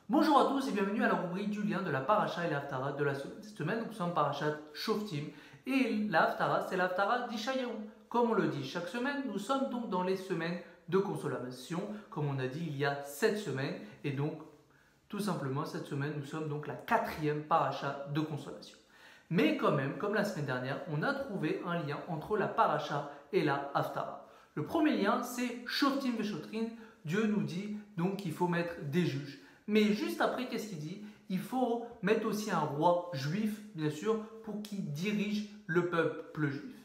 Bonjour à tous et bienvenue à la rubrique du lien de la paracha et la haftara de la semaine. Cette semaine, nous sommes parachat Shoftim et la haftara, c'est la haftara d'Ishayahu. Comme on le dit chaque semaine, nous sommes donc dans les semaines de consolation. Comme on a dit, il y a 7 semaines et donc, tout simplement, cette semaine, nous sommes donc la 4e paracha de consolation. Mais quand même, comme la semaine dernière, on a trouvé un lien entre la paracha et la haftara. Le premier lien, c'est Shoftim Veshotrin. Dieu nous dit donc qu'il faut mettre des juges. Mais juste après, qu'est-ce qu'il dit? Il faut mettre aussi un roi juif, bien sûr, pour qu'il dirige le peuple juif.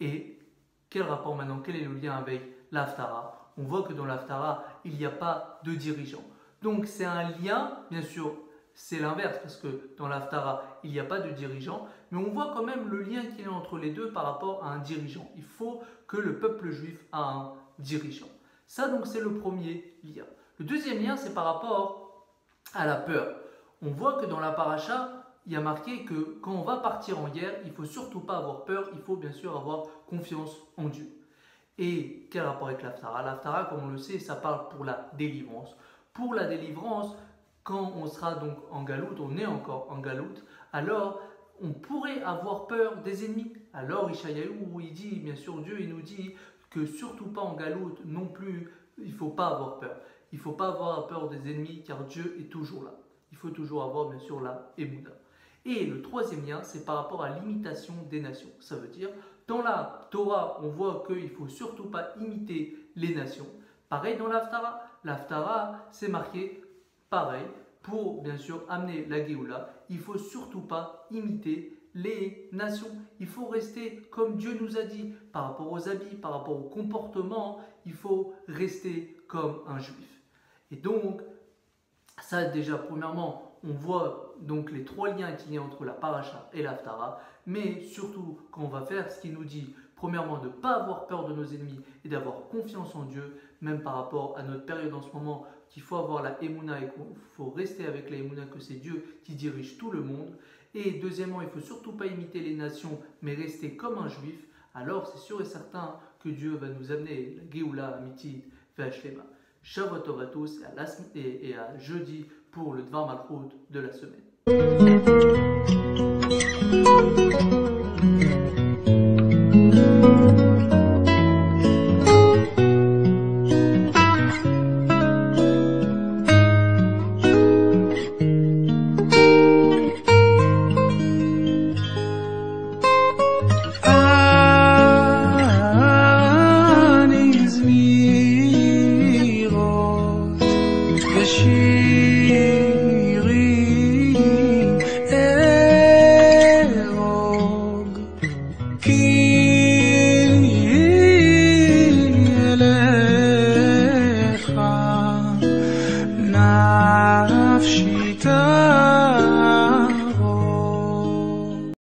Et quel rapport maintenant? Quel est le lien avec l'Haftara? On voit que dans l'Haftara, il n'y a pas de dirigeant. Donc c'est un lien, bien sûr, c'est l'inverse, parce que dans l'Haftara, il n'y a pas de dirigeant, mais on voit quand même le lien qu'il y a entre les deux par rapport à un dirigeant. Il faut que le peuple juif ait un dirigeant. Ça, donc, c'est le premier lien. Le deuxième lien, c'est par rapport à la peur. On voit que dans la paracha, il y a marqué que quand on va partir en guerre, il ne faut surtout pas avoir peur, il faut bien sûr avoir confiance en Dieu. Et quel rapport avec l'Haftara? L'Haftara, comme on le sait, ça parle pour la délivrance. Pour la délivrance, quand on sera donc en galoute, on est encore en galoute, alors on pourrait avoir peur des ennemis. Alors Ishayahu, il dit, bien sûr, Dieu, il nous dit que surtout pas en galoute non plus, il ne faut pas avoir peur. Il ne faut pas avoir peur des ennemis car Dieu est toujours là. Il faut toujours avoir bien sûr la Emouna. Et le troisième lien, c'est par rapport à l'imitation des nations. Ça veut dire, dans la Torah, on voit qu'il ne faut surtout pas imiter les nations. Pareil dans l'Haftara. L'Haftara, c'est marqué pareil. Pour bien sûr amener la Géoula, il ne faut surtout pas imiter les nations. Il faut rester comme Dieu nous a dit, par rapport aux habits, par rapport au comportement, il faut rester comme un juif. Et donc, ça déjà, premièrement, on voit donc les trois liens qu'il y a entre la paracha et l'haftara, mais surtout quand on va faire ce qu'il nous dit, premièrement, de ne pas avoir peur de nos ennemis et d'avoir confiance en Dieu, même par rapport à notre période en ce moment, qu'il faut avoir la Emouna et qu'il faut rester avec la Emouna, que c'est Dieu qui dirige tout le monde. Et deuxièmement, il ne faut surtout pas imiter les nations, mais rester comme un juif. Alors c'est sûr et certain que Dieu va nous amener la Géoula, Amitit, V'Ashlema. Shabbat Tov à tous et à jeudi pour le Dvar Malchut de la semaine.